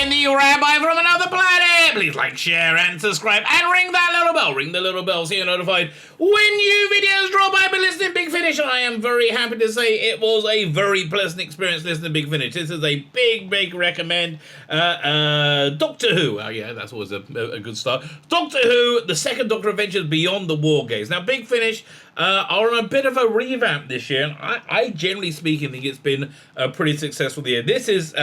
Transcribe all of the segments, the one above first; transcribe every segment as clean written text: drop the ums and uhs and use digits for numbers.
Lebetkin, the Rabbi from another planet. Please like, share, and subscribe, and ring that little bell. Ring the little bell so you're notified when new videos drop. I've been listening to Big Finish, and I am very happy to say it was a very pleasant experience listening to Big Finish. This is a big recommend. Doctor Who. Oh yeah, that's always a good start. Doctor Who, the Second Doctor Adventures Beyond the War Games. Now, Big Finish are on a bit of a revamp this year. I generally speaking think it's been a pretty successful year. This is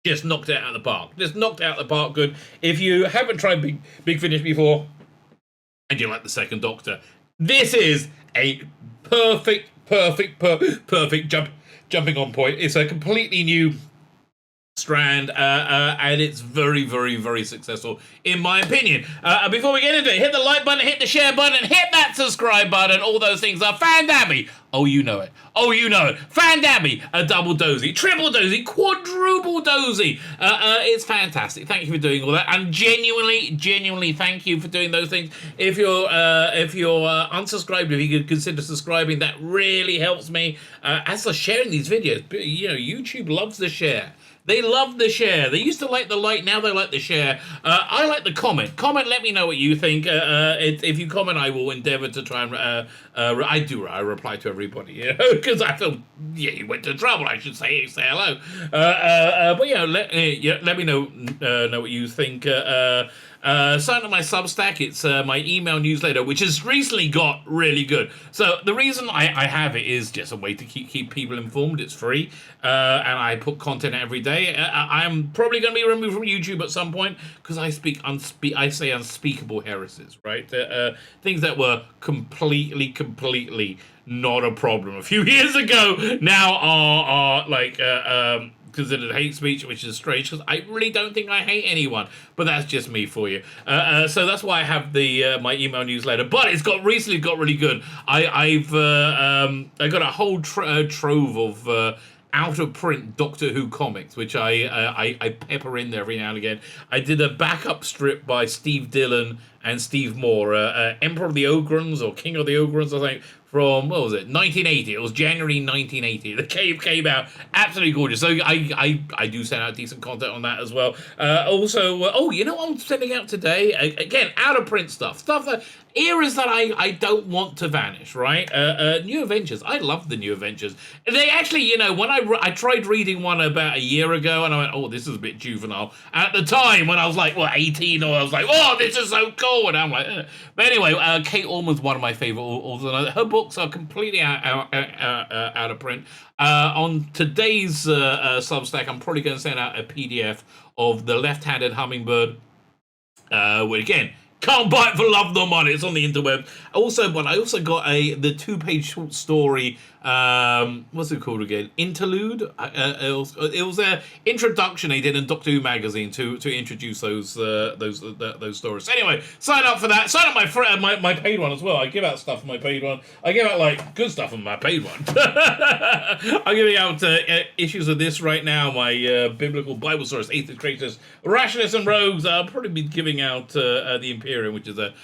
just knocked it out of the park. Just knocked it out of the park good. If you haven't tried Big Finish before and you like the Second Doctor, this is a perfect jumping on point. It's a completely new strand, and it's very successful in my opinion. Before we get into it, hit the like button, hit the share button, hit that subscribe button. All those things are Fandabby. Oh, you know it. Fandabby, a double dozy, triple dozy, quadruple dozy. It's fantastic. Thank you for doing all that, and genuinely thank you for doing those things. If you're unsubscribed, if you could consider subscribing, that really helps me. As for sharing these videos, you know, YouTube loves the share. They love the share. They used to like the like, now they like the share. I like the comment. Comment, let me know what you think. If you comment, I will endeavor to try and... I reply to everybody, you know, because I feel, yeah, you went to trouble, I should say hello. But, yeah, let me know what you think. Sign up my Substack. It's my email newsletter, which has recently got really good. So the reason I have it is just a way to keep people informed. It's free, and I put content every day. I'm probably going to be removed from YouTube at some point because I say unspeakable heresies, right? Things that were completely not a problem a few years ago now are like considered hate speech, which is strange because I really don't think I hate anyone, but that's just me for you. So that's why I have the my email newsletter. But it's recently got really good. I got a whole trove of out of print Doctor Who comics, which I pepper in there every now and again. I did a backup strip by Steve Dillon and Steve Moore, Emperor of the Ogrons or King of the Ogrons, I think, from, what was it, 1980. It was January 1980. The came out absolutely gorgeous. So I do send out decent content on that as well. Also, oh, you know what I'm sending out today? Again, out of print stuff that eras that I don't want to vanish, right? New Adventures. I love the New Adventures. They actually, you know, when I tried reading one about a year ago, and I went, oh, this is a bit juvenile. At the time, when I was like, 18, or I was like, oh, this is so cool, and I'm like, But anyway, Kate Orman's one of my favorite authors. Her books are completely out of print. On today's Substack, I'm probably going to send out a PDF of The Left-Handed Hummingbird, which again, can't buy it for love nor money. It's on the interweb. But I also got the 2-page short story. What's it called again? Interlude. It was an introduction they did in Doctor Who magazine to introduce those stories. Anyway, sign up for that. Sign up my paid one as well. I give out stuff for my paid one. I give out like good stuff on my paid one. I'm giving out issues of this right now. My biblical Bible stories, atheist creators, rationalists and rogues. I'll probably be giving out the Imperium, which is a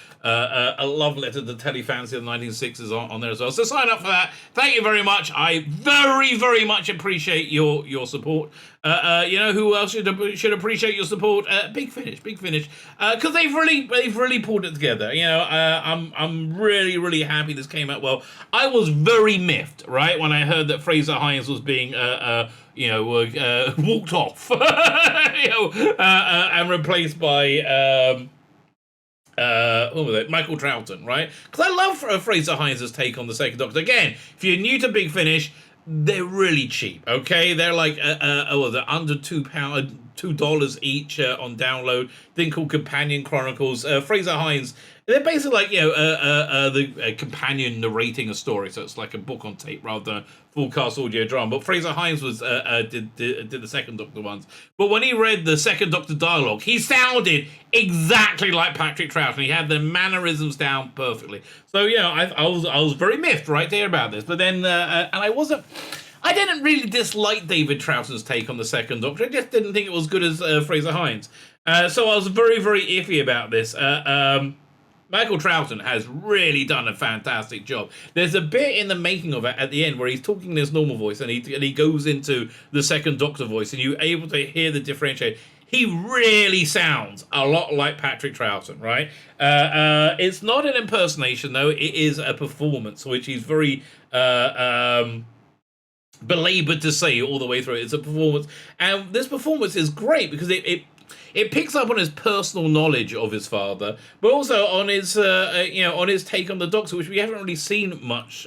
love letter to Telly Fancy of the 1960s on there as well. So sign up for that. Thank you very much. I very much appreciate your support. You know who else should appreciate your support? Big Finish, because they've really pulled it together. You know, I'm really happy this came out well. I was very miffed, right, when I heard that Fraser Hines was being walked off, and replaced by what was it? Michael Troughton, right? Because I love Fraser Hines' take on the Second Doctor. Again, if you're new to Big Finish, they're really cheap, okay? They're like they're under $2 each on download. Thing called Companion Chronicles. Fraser Hines. They're basically like, you know, the companion narrating a story, so it's like a book on tape rather than a full cast audio drama. But Fraser Hines did the Second Doctor ones. But when he read the Second Doctor dialogue, he sounded exactly like Patrick Troughton. He had the mannerisms down perfectly. So yeah, I was very miffed right there about this. But then and I didn't really dislike David Troughton's take on the Second Doctor. I just didn't think it was good as Fraser Hines. So I was very iffy about this. Michael Troughton has really done a fantastic job. There's a bit in the making of it at the end where he's talking in his normal voice and he goes into the second Doctor voice, and you're able to hear the differentiation. He really sounds a lot like Patrick Troughton, right? It's not an impersonation, though. It is a performance, which he's very belabored to say all the way through. It's a performance, and this performance is great because it picks up on his personal knowledge of his father, but also on his on his take on the Doctor, which we haven't really seen much.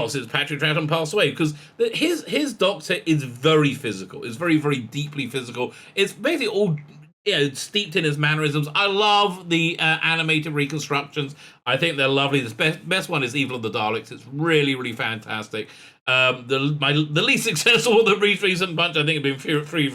Since Patrick Troughton passed away, because his Doctor is very physical. It's very, very deeply physical. It's basically all steeped in his mannerisms. I love the animated reconstructions. I think they're lovely. The best one is Evil of the Daleks. It's really, really fantastic. The least successful of the recent bunch, I think, have been Fury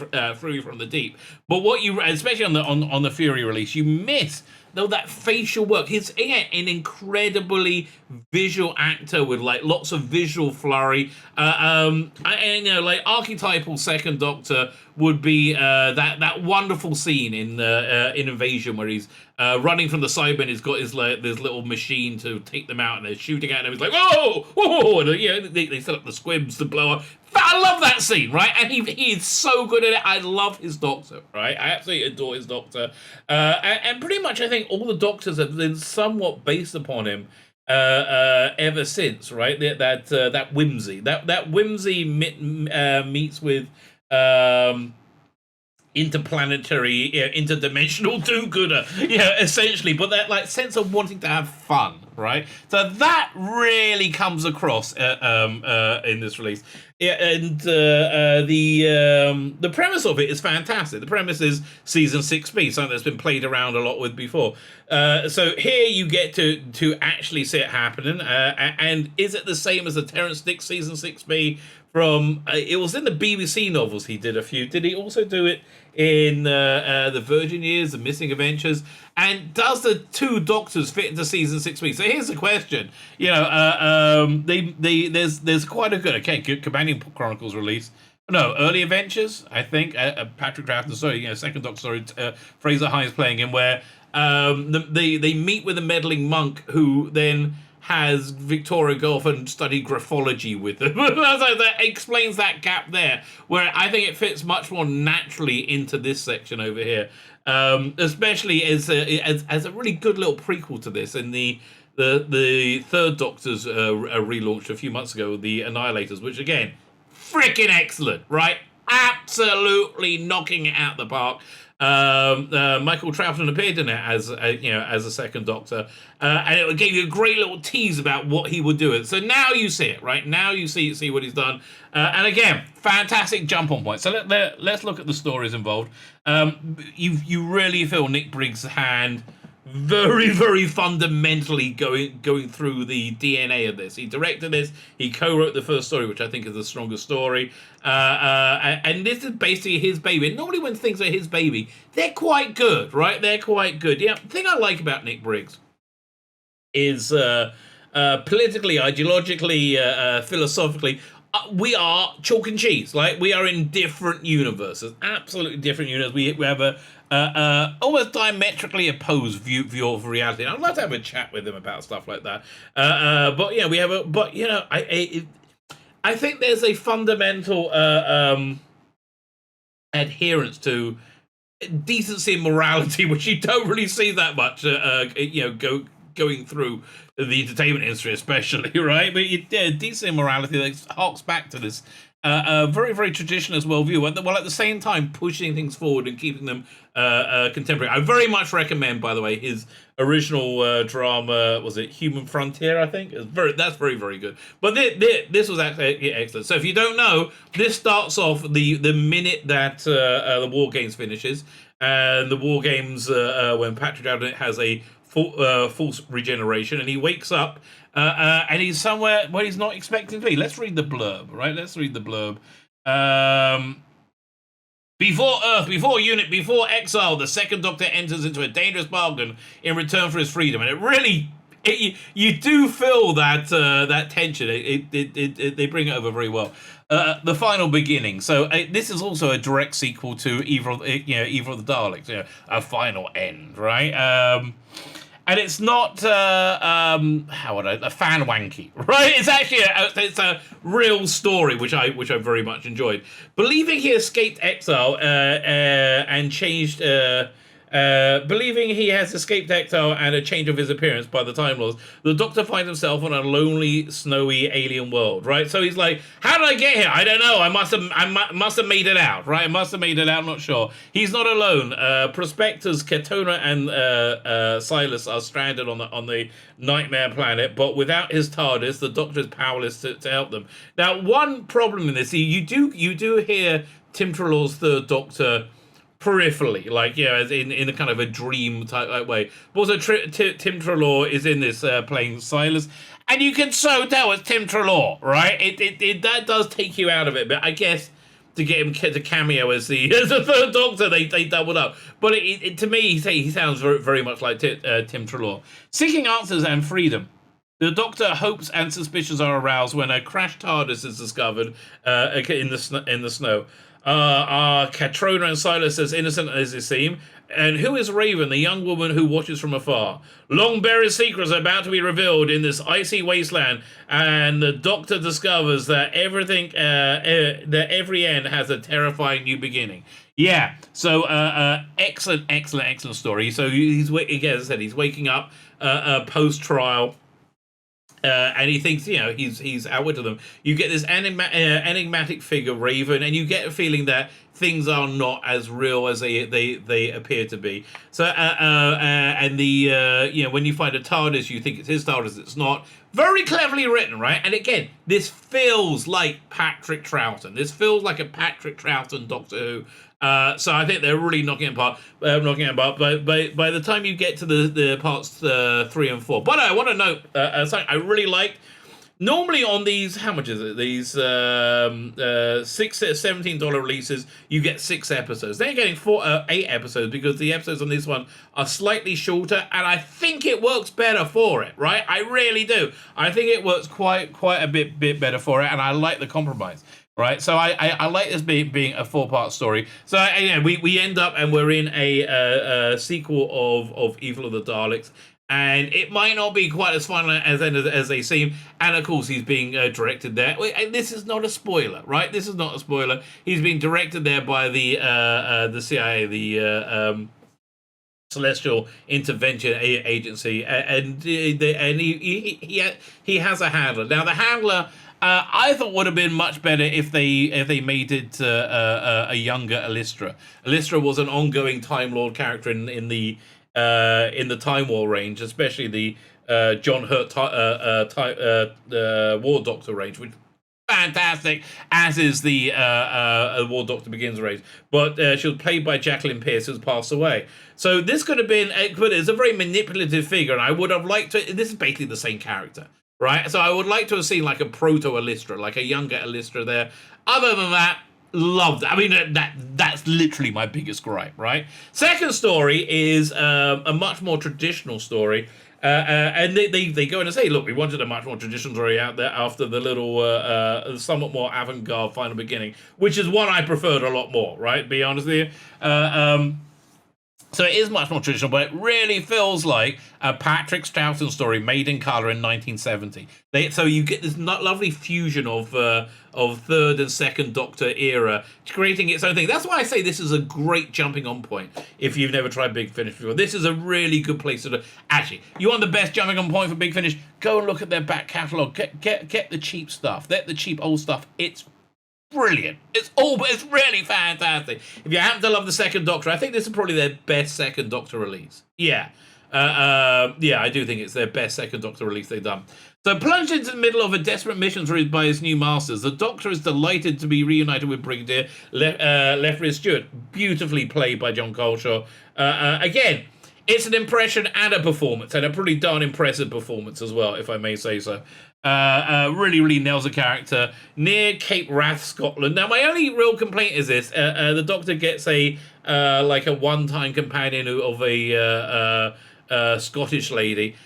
from the Deep. But what you, especially on the Fury release, you miss though that facial work. He's an incredibly visual actor with like lots of visual flurry. And like archetypal Second Doctor would be that wonderful scene in Invasion where he's running from the Cybermen. He's got his this little machine to take them out, and they're shooting at him. He's like, whoa, whoa, and they set up the squibs to blow up. I love that scene, right? And he is so good at it. I love his Doctor, right? I absolutely adore his Doctor. And pretty much I think all the Doctors have been somewhat based upon him ever since, right? That whimsy. That whimsy meets with interplanetary, interdimensional do-gooder, essentially, but that like sense of wanting to have fun, right? So that really comes across in this release. And the premise of it is fantastic. The premise is season 6B, something that's been played around a lot with before. So here you get to actually see it happening. And is it the same as the Terrance Dicks season 6B from? It was in the BBC novels. He did a few. Did he also do it in the Virgin Years, the Missing Adventures? And does the two Doctors fit into season 6B? So here's the question. There's quite a good companion Chronicles release. No, Early Adventures, I think. Patrick Troughton, Second Doctor, Fraser Hines playing him, where they meet with a meddling monk who then has Victoria go off and study graphology with them. That explains that gap there, where I think it fits much more naturally into this section over here, especially as a really good little prequel to this. In the third Doctor's relaunched a few months ago, the Annihilators, which again, freaking excellent, right? Absolutely knocking it out the park. Michael Troughton appeared in it as a Second Doctor, and it gave you a great little tease about what he would do. So now you see it, right? Now you see what he's done, and again, fantastic jump on point. So let's look at the stories involved. You really feel Nick Briggs' hand very, very fundamentally going through the DNA of this. He directed this. He co-wrote the first story, which I think is the strongest story. And this is basically his baby. And normally when things are his baby, they're quite good, right? They're quite good. Yeah, the thing I like about Nick Briggs is politically, ideologically, philosophically, we are chalk and cheese. Like, we are in different universes, absolutely different universes. We have a almost diametrically opposed view of reality. And I'd love to have a chat with him about stuff like that. But we have I think there's a fundamental adherence to decency and morality, which you don't really see that much. Going through the entertainment industry, especially, right? But decent morality that harks back to this very, very traditionalist worldview, while at the same time pushing things forward and keeping them contemporary. I very much recommend, by the way, his original drama, was it Human Frontier, I think? That's very, very good. But this was actually excellent. So if you don't know, this starts off the minute that the War Games finishes, and the War Games, when Patrick Troughton has a false regeneration, and he wakes up and he's somewhere where he's not expecting to be. Let's read the blurb, right? Let's read the blurb. Before Earth, before Unit, before exile, the Second Doctor enters into a dangerous bargain in return for his freedom. And it really, you do feel that tension. They bring it over very well. The final beginning. So this is also a direct sequel to Evil of the Daleks. A final end, right? and it's not how would a fan wanky, right? It's actually it's a real story, which I very much enjoyed. Believing he escaped exile and changed. Believing he has escaped exile and a change of his appearance by the Time Lords, the Doctor finds himself on a lonely, snowy alien world, right? So he's like, how did I get here? I don't know. I must have made it out, right? I must have made it out, not sure. He's not alone. Prospectors Ketona and Silas are stranded on the Nightmare Planet, but without his TARDIS, the Doctor is powerless to help them. Now, one problem in this, you do hear Tim Trelaw's Third Doctor peripherally, like, as in a kind of a dream type way. But also, Tim Trelaw is in this playing Silas, and you can so tell it's Tim Trelaw, right? It that does take you out of it, but I guess to get him to cameo as the Third Doctor, they doubled up. But to me, he sounds very, very much like Tim Trelaw. Seeking answers and freedom. The Doctor hopes and suspicions are aroused when a crashed TARDIS is discovered in the snow. Are Catrona and Silas as innocent as they seem? And who is Raven, the young woman who watches from afar? Long buried secrets are about to be revealed in this icy wasteland, and the Doctor discovers that that every end has a terrifying new beginning. Yeah, so excellent story. So he's, again, as I said, he's waking up post-trial. And he thinks, he's outwitted them. You get this enigmatic figure, Raven, and you get a feeling that things are not as real as they appear to be. So, and when you find a TARDIS, you think it's his TARDIS. It's not. Very cleverly written, right? And again, this feels like Patrick Troughton. This feels like a Patrick Troughton Doctor Who. So I think they're really knocking it apart. But by the time you get to the parts 3 and 4, but I want to note something I really liked. Normally on these, how much is it? These $17 releases, you get 6 episodes. They're getting 8 episodes because the episodes on this one are slightly shorter, and I think it works better for it, right? I really do. I think it works quite a bit better for it, and I like the compromise. Right, so I like this being a 4-part story. So we end up and we're in a sequel of Evil of the Daleks, and it might not be quite as fun as they seem. And of course, he's being directed there. This is not a spoiler, right? This is not a spoiler. He's being directed there by the CIA, the Celestial Intervention Agency, and he has a handler. Now the handler, I thought would have been much better if they made it a younger Illustra. Illustra was an ongoing Time Lord character in the Time War range, especially the John Hurt War Doctor range, which fantastic, as is the War Doctor Begins range. But she was played by Jacqueline Pearce, who's passed away. So this could have been, but it's a very manipulative figure, and I would have liked to. This is basically the same character. Right, so I would like to have seen like a proto-Illustra, like a younger Illustra there. Other than that, loved it. I mean, that's literally my biggest gripe, right? Second story is a much more traditional story. And they go in and say, look, we wanted a much more traditional story out there after the little, somewhat more avant-garde final beginning, which is one I preferred a lot more, right? Be honest with you. So it is much more traditional, but it really feels like a Patrick Troughton story made in colour in 1970. So you get this lovely fusion of Third and Second Doctor era, creating its own thing. That's why I say this is a great jumping on point if you've never tried Big Finish before. This is a really good place to do. Actually, you want the best jumping on point for Big Finish? Go and look at their back catalogue. Get the cheap stuff. Get the cheap old stuff. It's brilliant. It's really fantastic. If you happen to love the Second Doctor, I think this is probably their best Second Doctor release. Yeah. I do think it's their best Second Doctor release they've done. So plunged into the middle of a desperate mission by his new masters, the Doctor is delighted to be reunited with Brigadier Lethbridge Stewart, beautifully played by John Coleshaw. Again, it's an impression and a performance, and a pretty darn impressive performance as well, if I may say so. Really nails the character near Cape Wrath, Scotland. Now, my only real complaint is this: the Doctor gets a one-time companion of a Scottish lady.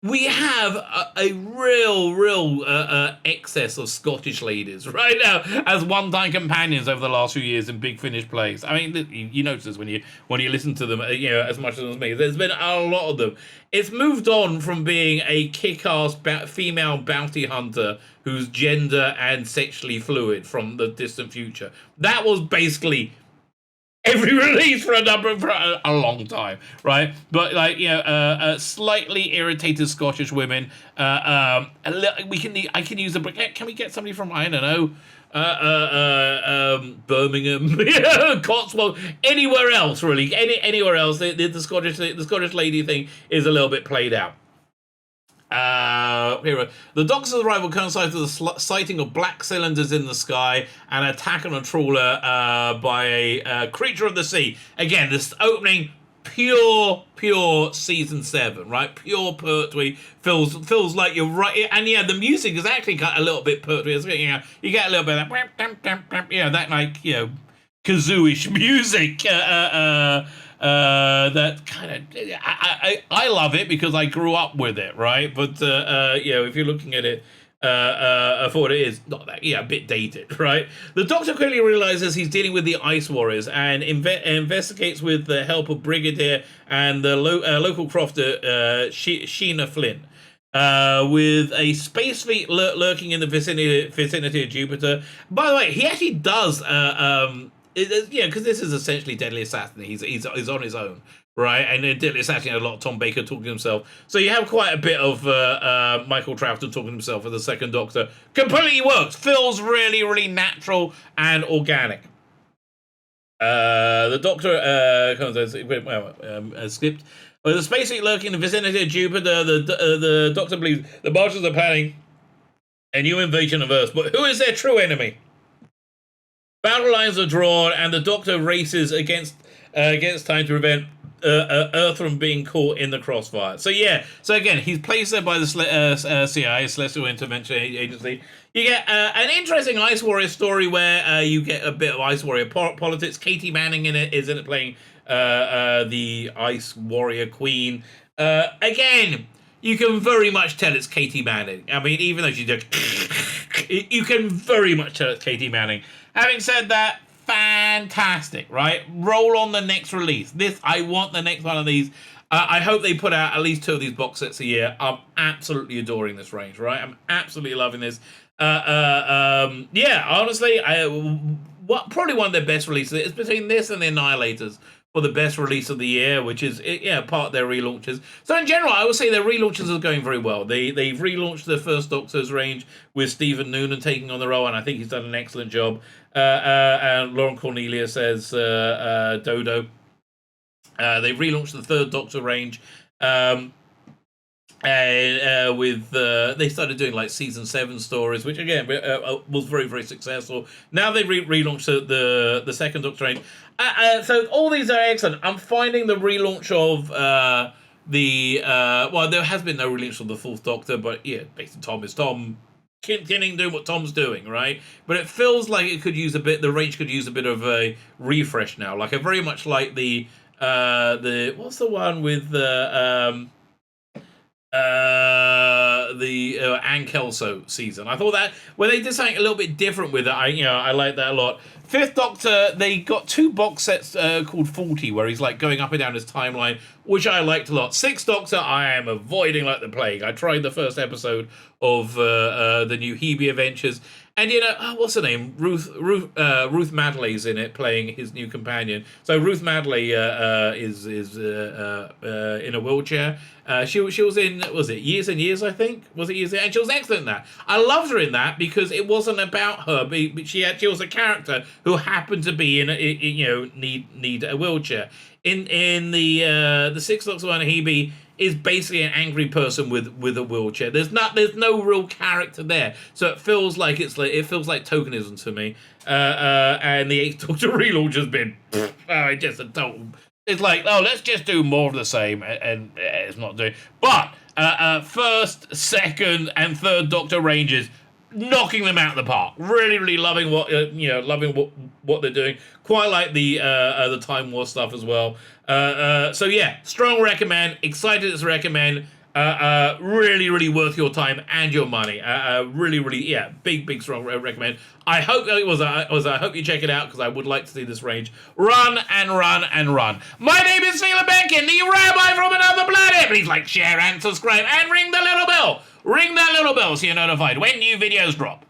we have a real excess of Scottish ladies right now as one-time companions over the last few years in Big Finish plays. I mean, you notice this when you listen to them, as much as me. There's been a lot of them. It's moved on from being a kick-ass female bounty hunter who's gender and sexually fluid from the distant future. That was basically every release for a long time, right? But slightly irritated Scottish women. I can use can we get somebody from, I don't know, Birmingham, Cotswold, anywhere else really, anywhere else. The Scottish lady thing is a little bit played out. The Doctor's arrival coincides with the sighting of black cylinders in the sky and attack on a trawler by a creature of the sea. Again, this opening, pure season 7, right? Pure Pertwee. Feels like you're right. And yeah, the music is actually got a little bit Pertwee. You get a little bit of that, kazoo-ish music. That kind of I love it because I grew up with it, right? But if you're looking at it for what it is, not that a bit dated, right? The Doctor quickly realizes he's dealing with the Ice Warriors and investigates with the help of Brigadier and the local crofter Sheena Flynn. With a space fleet lurking in the vicinity of Jupiter. By the way, he actually does because this is essentially Deadly Assassin. He's on his own, right? And Deadly Assassin had a lot of Tom Baker talking to himself. So you have quite a bit of Michael Troughton talking to himself as the Second Doctor. Completely works. Feels really, really natural and organic. The Doctor skipped. With the space fleet lurking in the vicinity of Jupiter, the Doctor believes the Martians are planning a new invasion of Earth. But who is their true enemy? Battle lines are drawn, and the Doctor races against time to prevent Earth from being caught in the crossfire. So again, he's placed there by the CIA, Celestial Intervention Agency. You get an interesting Ice Warrior story where you get a bit of Ice Warrior politics. Katie Manning is in it playing the Ice Warrior Queen. Again, you can very much tell it's Katie Manning. I mean, even though she did, you can very much tell it's Katie Manning. Having said that, fantastic, right? Roll on the next release. I want the next one of these. I hope they put out at least 2 of these box sets a year. I'm absolutely adoring this range, right? I'm absolutely loving this. Honestly, probably one of their best releases. It's between this and the Annihilators for the best release of the year, which is part of their relaunches. So in general, I would say their relaunches are going very well. They've relaunched the First Doctor's range with Stephen Noonan taking on the role, and I think he's done an excellent job. And Lauren Cornelia says Dodo. They've relaunched the Third Doctor range. They started doing like season 7 stories, which again was very, very successful. Now they relaunched the Second Doctor range. So all these are excellent. I'm finding the relaunch of there has been no relaunch of the Fourth Doctor, but basically Tom is Tom, continuing doing what Tom's doing, right? But it feels like the range could use a bit of a refresh now. Like I very much like the what's the one with Ann Kelso season. I thought that when they did something a little bit different with it, I like that a lot. Fifth Doctor, they got 2 box sets called 40, where he's like going up and down his timeline, which I liked a lot. Sixth Doctor, I am avoiding like the plague. I tried the first episode of the new Hebe Adventures, and what's her name? Ruth Madeley's in it, playing his new companion. So Ruth Madeley is in a wheelchair. She was in, was it Years and Years, I think? Was it Years? And she was excellent in that. I loved her in that because it wasn't about her, but she was a character who happened to be need a wheelchair. In the Sixth Doctor one, Hebe is basically an angry person with a wheelchair. There's no real character there, so it feels like tokenism to me. And the Eighth Doctor relaunch has been just a total. It's like, let's just do more of the same, and it's not doing. But first, second, and third Doctor ranges, knocking them out of the park. Really, really loving what they're doing. Quite like the Time War stuff as well. So strong recommend. Excited to recommend. Really, really worth your time and your money. Really, really, yeah, big, strong recommend. I hope I hope you check it out because I would like to see this range run and run and run. My name is Tzvi Lebetkin, the Rabbi from another planet. Please like, share, and subscribe, and ring the little bell. Ring that little bell so you're notified when new videos drop.